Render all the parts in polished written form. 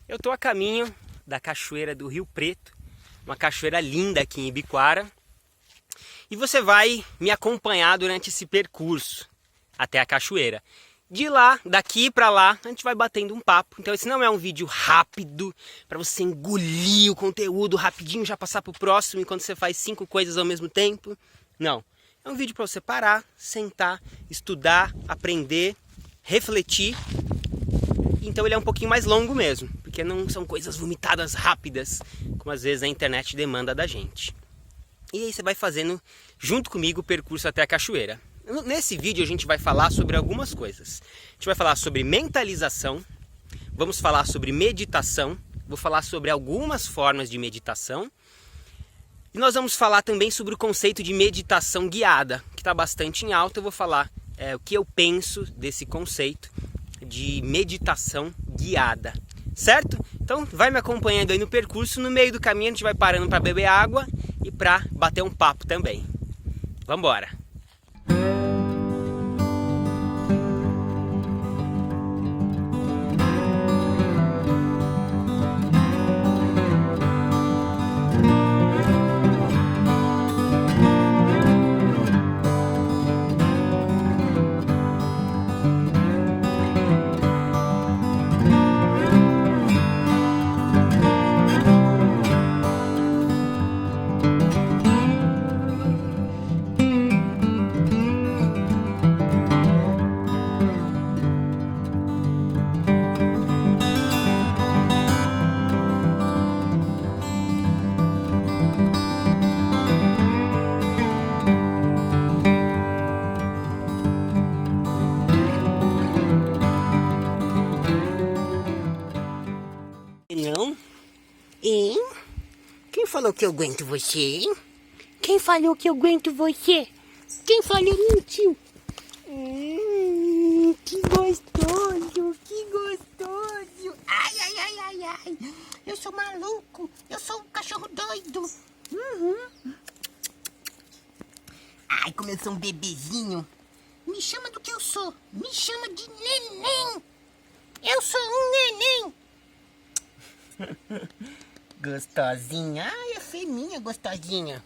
Eu estou a caminho da cachoeira do Rio Preto, uma cachoeira linda aqui em Ibicoara. E você vai me acompanhar durante esse percurso até a cachoeira. De lá, daqui para lá, a gente vai batendo um papo. Então esse não é um vídeo rápido, para você engolir o conteúdo rapidinho, já passar para o próximo enquanto você faz 5 coisas ao mesmo tempo. Não, é um vídeo para você parar, sentar, estudar, aprender, refletir. Então ele é um pouquinho mais longo mesmo, porque não são coisas vomitadas rápidas, como às vezes a internet demanda da gente. E aí você vai fazendo junto comigo o percurso até a cachoeira. Nesse vídeo a gente vai falar sobre algumas coisas. A gente vai falar sobre mentalização, vamos falar sobre meditação, vou falar sobre algumas formas de meditação. E nós vamos falar também sobre o conceito de meditação guiada, que está bastante em alta. Eu vou falar o que eu penso desse conceito de meditação guiada, certo? Então vai me acompanhando aí no percurso. No meio do caminho a gente vai parando para beber água e para bater um papo também. Vamos embora! Não? Hein? Quem falou que eu aguento você, hein? Quem falou que eu aguento você? Quem falou mentiu? Que gostoso, que gostoso. Ai, ai, ai, ai, ai. Eu sou maluco, eu sou um cachorro doido. Ai, como eu sou um bebezinho. Me chama do que eu sou, me chama de neném. Eu sou um neném. Gostosinha. Ai, a fêmea gostosinha.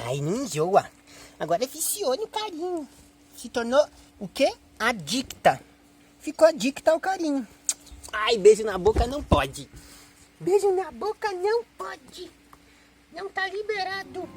Ai, não enjoa. Agora viciou no carinho. Se tornou o quê? Adicta. Ficou adicta ao carinho. Ai, beijo na boca não pode. Beijo na boca não pode. Não tá liberado.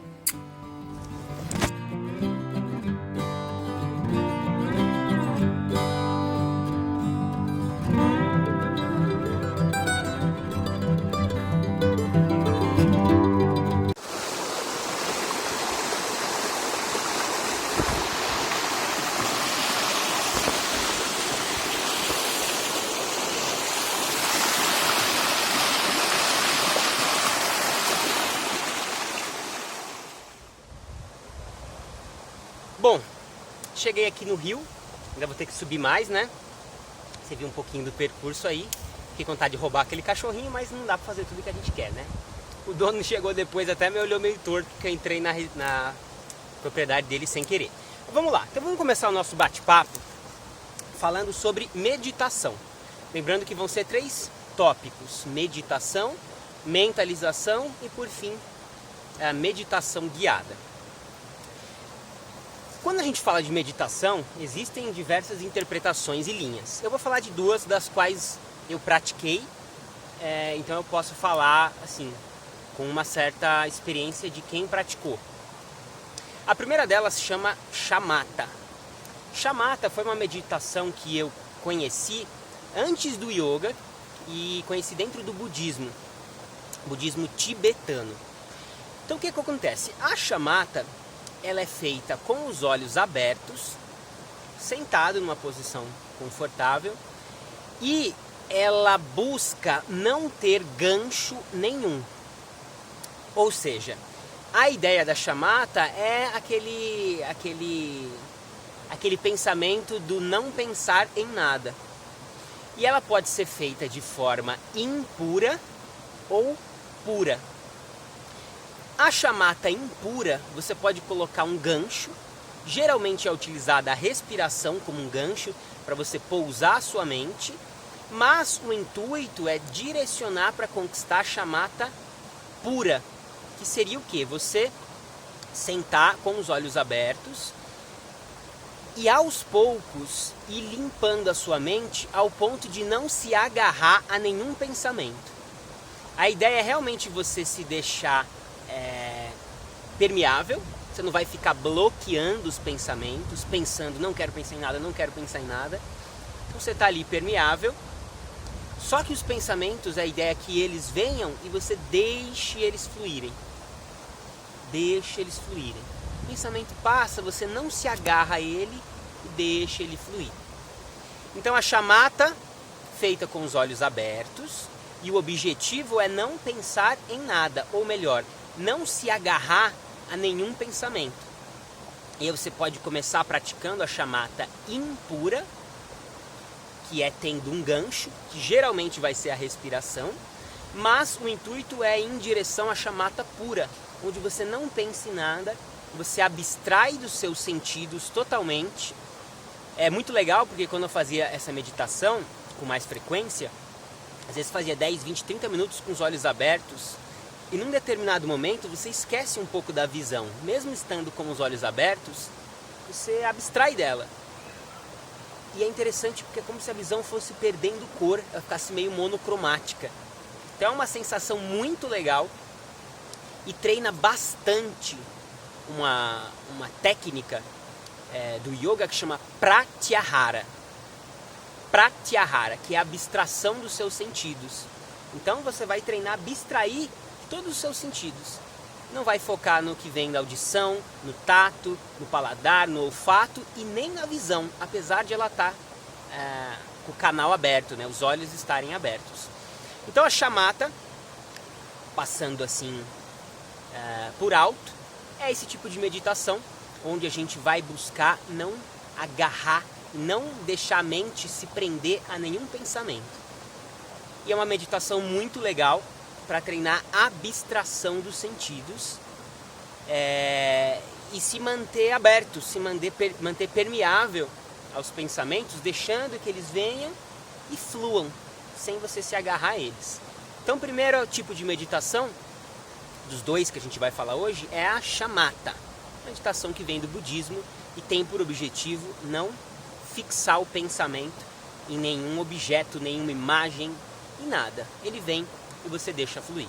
Bom, cheguei aqui no rio, ainda vou ter que subir mais, né? Você viu um pouquinho do percurso aí. Fiquei com vontade de roubar aquele cachorrinho, mas não dá pra fazer tudo que a gente quer, né? O dono chegou depois, até me olhou meio torto, porque eu entrei na propriedade dele sem querer. Mas vamos lá, então vamos começar o nosso bate-papo falando sobre meditação. Lembrando que vão ser 3 tópicos: meditação, mentalização e, por fim, a meditação guiada. Quando a gente fala de meditação, existem diversas interpretações e linhas. Eu vou falar de 2 das quais eu pratiquei, então eu posso falar assim, com uma certa experiência de quem praticou. A primeira delas se chama Shamatha. Shamatha foi uma meditação que eu conheci antes do yoga e conheci dentro do budismo tibetano. Então o que acontece? A Shamatha, ela é feita com os olhos abertos, sentado numa posição confortável, e ela busca não ter gancho nenhum. Ou seja, a ideia da Shamatha é aquele pensamento do não pensar em nada. E ela pode ser feita de forma impura ou pura. A Shamatha impura, você pode colocar um gancho. Geralmente é utilizada a respiração como um gancho para você pousar a sua mente. Mas o intuito é direcionar para conquistar a chamata pura, que seria o quê? Você sentar com os olhos abertos e aos poucos ir limpando a sua mente ao ponto de não se agarrar a nenhum pensamento. A ideia é realmente você se deixar permeável, você não vai ficar bloqueando os pensamentos, pensando não quero pensar em nada, não quero pensar em nada. Então você está ali permeável, só que os pensamentos, a ideia é que eles venham e você deixe eles fluírem. Deixe eles fluírem. O pensamento passa, você não se agarra a ele e deixa ele fluir. Então a chamata, feita com os olhos abertos, e o objetivo é não pensar em nada, ou melhor, não se agarrar a nenhum pensamento. E aí você pode começar praticando a chamata impura, que é tendo um gancho, que geralmente vai ser a respiração, mas o intuito é ir em direção à chamata pura, onde você não pensa em nada, você abstrai dos seus sentidos totalmente. É muito legal porque quando eu fazia essa meditação com mais frequência, às vezes fazia 10, 20, 30 minutos com os olhos abertos, e num determinado momento você esquece um pouco da visão. Mesmo estando com os olhos abertos, você abstrai dela. E é interessante porque é como se a visão fosse perdendo cor, ela ficasse meio monocromática. Então é uma sensação muito legal e treina bastante uma técnica do yoga que chama Pratyahara. Pratyahara, que é a abstração dos seus sentidos. Então você vai treinar a abstrair todos os seus sentidos. Não vai focar no que vem da audição, no tato, no paladar, no olfato e nem na visão, apesar de ela estar com o canal aberto, né? Os olhos estarem abertos. Então a chamata, passando assim por alto, é esse tipo de meditação onde a gente vai buscar não agarrar, não deixar a mente se prender a nenhum pensamento. E é uma meditação muito legal para treinar a abstração dos sentidos e se manter aberto, se manter permeável aos pensamentos, deixando que eles venham e fluam, sem você se agarrar a eles. Então o primeiro tipo de meditação, dos dois que a gente vai falar hoje, é a chamata, meditação que vem do budismo e tem por objetivo não fixar o pensamento em nenhum objeto, nenhuma imagem, em nada. Ele vem e você deixa fluir.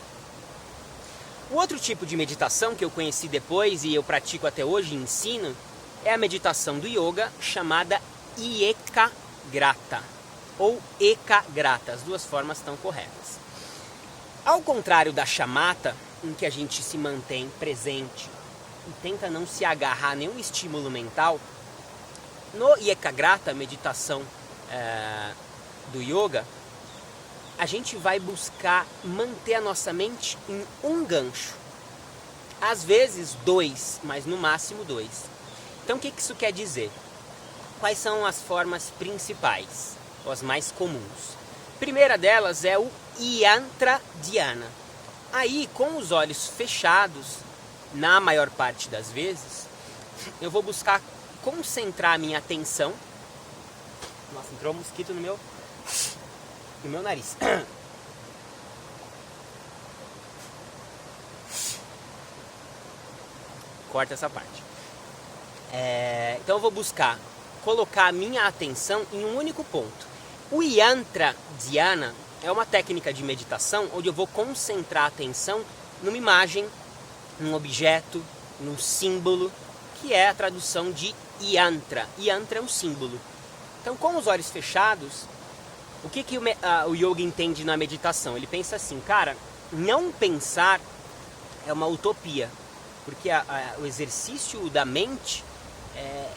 O outro tipo de meditação que eu conheci depois e eu pratico até hoje e ensino é a meditação do yoga chamada Ekagrata ou Ekagrata, as duas formas estão corretas. Ao contrário da chamata, em que a gente se mantém presente e tenta não se agarrar a nenhum estímulo mental, no Ekagrata, meditação do yoga, a gente vai buscar manter a nossa mente em um gancho. Às vezes 2, mas no máximo 2. Então o que isso quer dizer? Quais são as formas principais, ou as mais comuns? A primeira delas é o Yantra Dhyana. Aí, com os olhos fechados, na maior parte das vezes, eu vou buscar concentrar a minha atenção. Nossa, entrou um mosquito no meu nariz. Corta essa parte. Então eu vou buscar colocar a minha atenção em um único ponto. O Yantra Dhyana é uma técnica de meditação onde eu vou concentrar a atenção numa imagem, num objeto, num símbolo, que é a tradução de Yantra. Yantra é um símbolo. Então, com os olhos fechados, o que o yoga entende na meditação? Ele pensa assim, cara, não pensar é uma utopia, porque o exercício da mente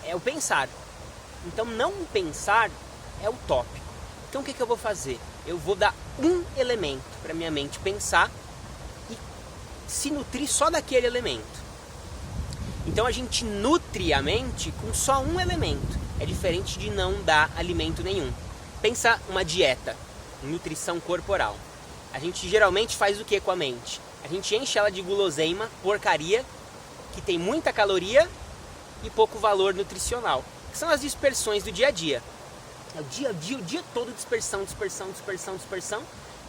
é o pensar. Então, não pensar é utópico. Então, o que eu vou fazer? Eu vou dar um elemento para minha mente pensar e se nutrir só daquele elemento. Então, a gente nutre a mente com só um elemento. É diferente de não dar alimento nenhum. Pensa uma dieta, nutrição corporal. A gente geralmente faz o que com a mente? A gente enche ela de guloseima, porcaria, que tem muita caloria e pouco valor nutricional, que são as dispersões do dia a dia. É o dia todo dispersão.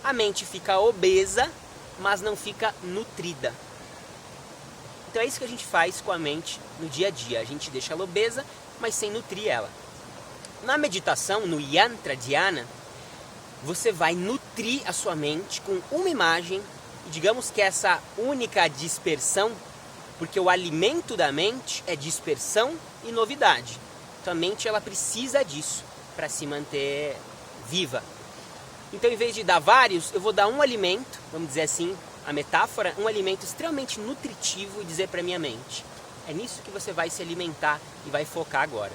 A mente fica obesa, mas não fica nutrida. Então é isso que a gente faz com a mente no dia a dia. A gente deixa ela obesa, mas sem nutrir ela. Na meditação, no Yantra Dhyana, você vai nutrir a sua mente com uma imagem. E digamos que essa única dispersão, porque o alimento da mente é dispersão e novidade. Então a mente ela precisa disso para se manter viva. Então, em vez de dar vários, eu vou dar um alimento, vamos dizer assim, a metáfora, um alimento extremamente nutritivo e dizer para minha mente: é nisso que você vai se alimentar e vai focar agora.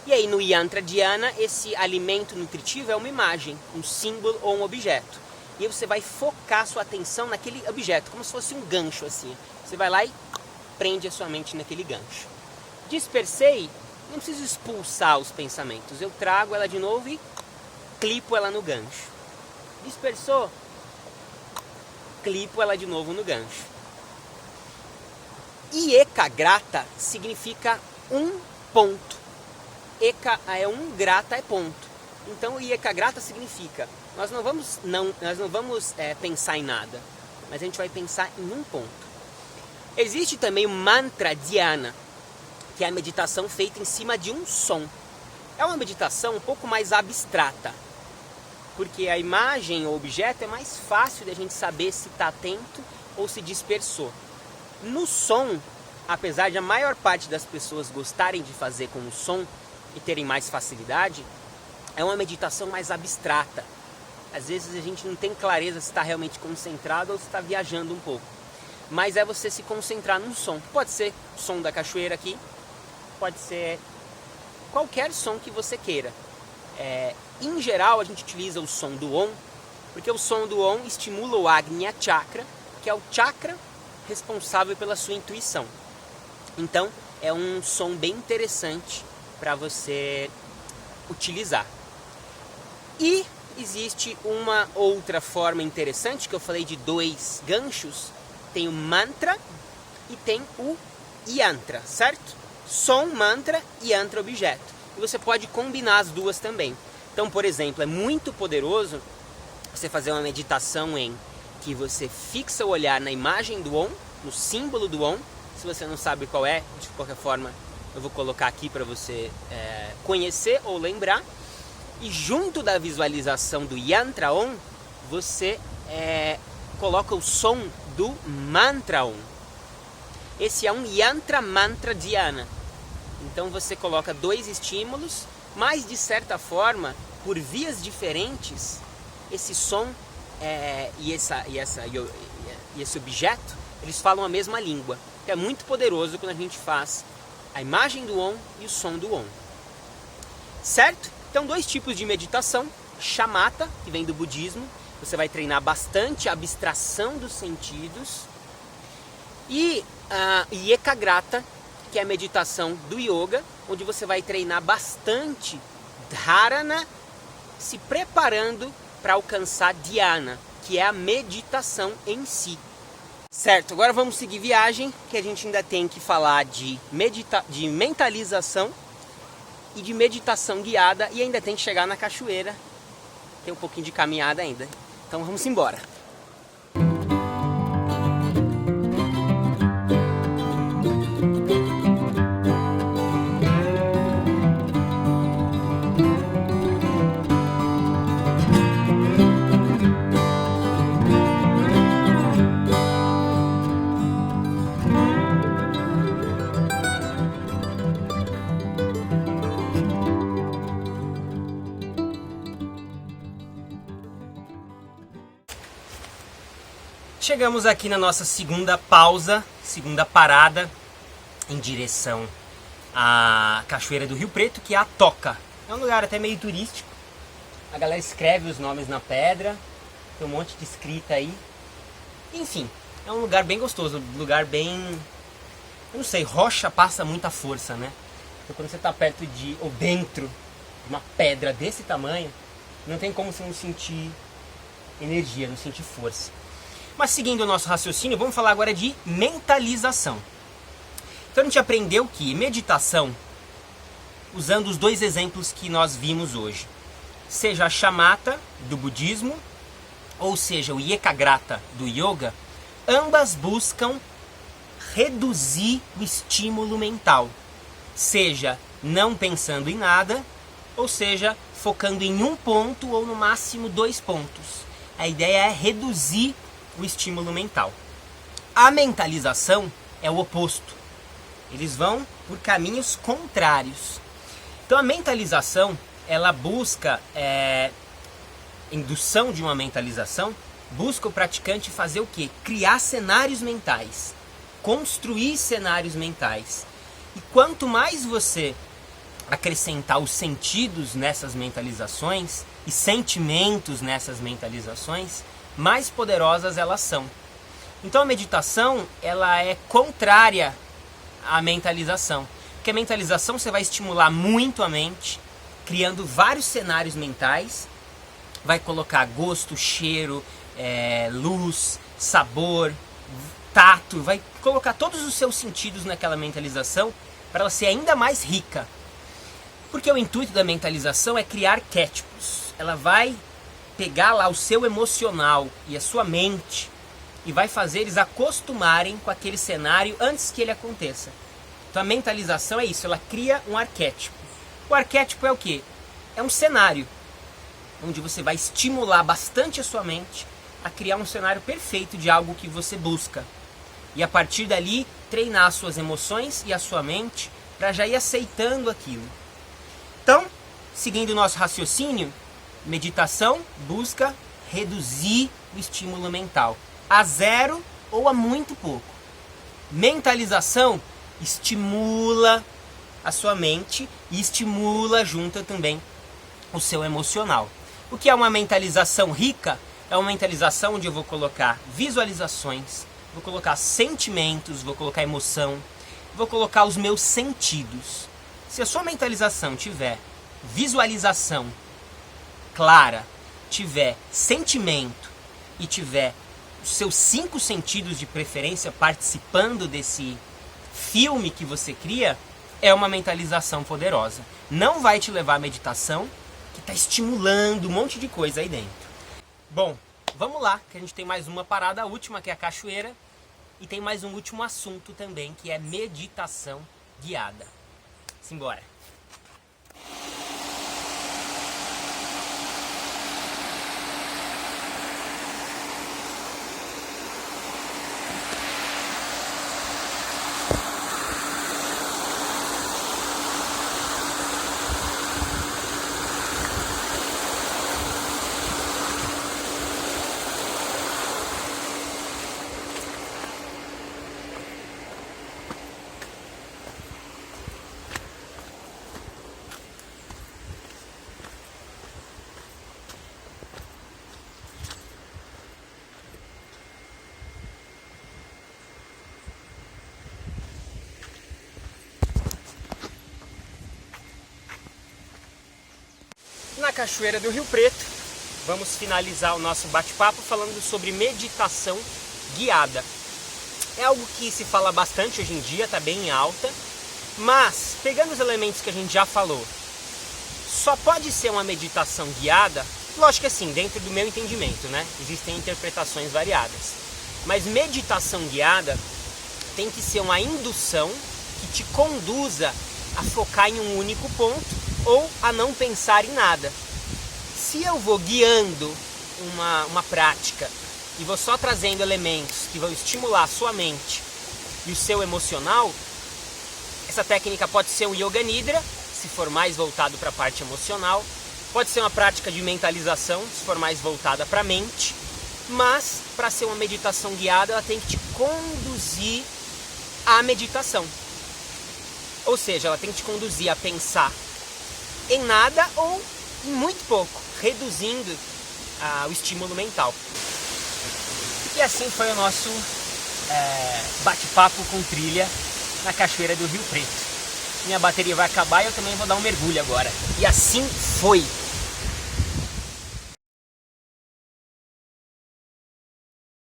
E aí no Yantra Dhyana, esse alimento nutritivo é uma imagem, um símbolo ou um objeto. E aí você vai focar sua atenção naquele objeto, como se fosse um gancho assim. Você vai lá e prende a sua mente naquele gancho. Dispersei, não preciso expulsar os pensamentos. Eu trago ela de novo e clipo ela no gancho. Dispersou, clipo ela de novo no gancho. E Ekagrata significa um ponto. Eka é um, grata é ponto. Então, Ekagrata significa, nós não vamos pensar em nada, mas a gente vai pensar em um ponto. Existe também o Mantra Dhyana, que é a meditação feita em cima de um som. É uma meditação um pouco mais abstrata, porque a imagem ou objeto é mais fácil de a gente saber se está atento ou se dispersou. No som, apesar de a maior parte das pessoas gostarem de fazer com o som e terem mais facilidade, é uma meditação mais abstrata. Às vezes a gente não tem clareza se está realmente concentrado ou se está viajando um pouco. Mas é você se concentrar num som. Pode ser o som da cachoeira aqui, pode ser qualquer som que você queira. Em geral, a gente utiliza o som do Om, porque o som do Om estimula o Agnya Chakra, que é o chakra responsável pela sua intuição. Então, é um som bem interessante para você utilizar. E existe uma outra forma interessante, que eu falei de 2 ganchos. Tem o mantra e tem o yantra, certo? Som, mantra, yantra, objeto. E você pode combinar as duas também. Então, por exemplo, é muito poderoso você fazer uma meditação em que você fixa o olhar na imagem do Om, no símbolo do Om. Se você não sabe qual é, de qualquer forma, eu vou colocar aqui para você conhecer ou lembrar. E junto da visualização do Yantra Om, você coloca o som do Mantra Om. Esse é um Yantra Mantra Dhyana. Então você coloca 2 estímulos, mas de certa forma, por vias diferentes, esse som e esse objeto, eles falam a mesma língua. Que é muito poderoso quando a gente faz a imagem do Om e o som do Om. Certo? Então, 2 tipos de meditação. Shamatha, que vem do budismo. Você vai treinar bastante a abstração dos sentidos. E Ekagrata, que é a meditação do yoga, onde você vai treinar bastante dharana, se preparando para alcançar dhyana, que é a meditação em si. Certo, agora vamos seguir viagem, que a gente ainda tem que falar de mentalização e de meditação guiada, e ainda tem que chegar na cachoeira. Tem um pouquinho de caminhada ainda. Então vamos embora. Chegamos aqui na nossa segunda pausa, segunda parada em direção à Cachoeira do Rio Preto, que é a Toca. É um lugar até meio turístico. A galera escreve os nomes na pedra, tem um monte de escrita aí. Enfim, é um lugar bem gostoso, um lugar bem... Eu não sei, rocha passa muita força, né? Então quando você está perto de, ou dentro de uma pedra desse tamanho, não tem como você não sentir energia, não sentir força. Mas seguindo o nosso raciocínio, vamos falar agora de mentalização. Então a gente aprendeu que meditação usando os dois exemplos que nós vimos hoje. Seja a shamatha do budismo, ou seja o ekagrata do yoga, ambas buscam reduzir o estímulo mental. Seja não pensando em nada, ou seja, focando em um ponto ou no máximo 2 pontos. A ideia é reduzir o estímulo mental. A mentalização é o oposto. Eles vão por caminhos contrários. Então a mentalização, ela busca, indução de uma mentalização, busca o praticante fazer o quê? Criar cenários mentais, construir cenários mentais. E quanto mais você acrescentar os sentidos nessas mentalizações e sentimentos nessas mentalizações, mais poderosas elas são. Então a meditação, ela é contrária à mentalização. Porque a mentalização você vai estimular muito a mente, criando vários cenários mentais, vai colocar gosto, cheiro, luz, sabor, tato, vai colocar todos os seus sentidos naquela mentalização para ela ser ainda mais rica. Porque o intuito da mentalização é criar arquétipos. Ela vai pegar lá o seu emocional e a sua mente e vai fazer eles acostumarem com aquele cenário antes que ele aconteça. Então a mentalização é isso, ela cria um arquétipo. O arquétipo é o quê? É um cenário onde você vai estimular bastante a sua mente a criar um cenário perfeito de algo que você busca. E a partir dali, treinar as suas emoções e a sua mente para já ir aceitando aquilo. Então, seguindo o nosso raciocínio, meditação busca reduzir o estímulo mental a 0 ou a muito pouco. Mentalização estimula a sua mente e estimula junto também o seu emocional. O que é uma mentalização rica? É uma mentalização onde eu vou colocar visualizações, vou colocar sentimentos, vou colocar emoção, vou colocar os meus sentidos. Se a sua mentalização tiver visualização clara, tiver sentimento e tiver os seus 5 sentidos de preferência participando desse filme que você cria, é uma mentalização poderosa. Não vai te levar à meditação que está estimulando um monte de coisa aí dentro. Bom, vamos lá, que a gente tem mais uma parada, a última, que é a cachoeira, e tem mais um último assunto também, que é meditação guiada. Simbora! Na Cachoeira do Rio Preto, vamos finalizar o nosso bate-papo falando sobre meditação guiada. É algo que se fala bastante hoje em dia, está bem em alta, mas pegando os elementos que a gente já falou, só pode ser uma meditação guiada, lógico que assim, dentro do meu entendimento, né? Existem interpretações variadas, mas meditação guiada tem que ser uma indução que te conduza a focar em um único ponto ou a não pensar em nada. Se eu vou guiando uma prática e vou só trazendo elementos que vão estimular a sua mente e o seu emocional, essa técnica pode ser um Yoga Nidra, se for mais voltado para a parte emocional, pode ser uma prática de mentalização, se for mais voltada para a mente, mas para ser uma meditação guiada, ela tem que te conduzir à meditação. Ou seja, ela tem que te conduzir a pensar em nada ou em muito pouco, reduzindo o estímulo mental. E assim foi o nosso bate-papo com trilha na Cachoeira do Rio Preto. Minha bateria vai acabar e eu também vou dar um mergulho agora. E assim foi!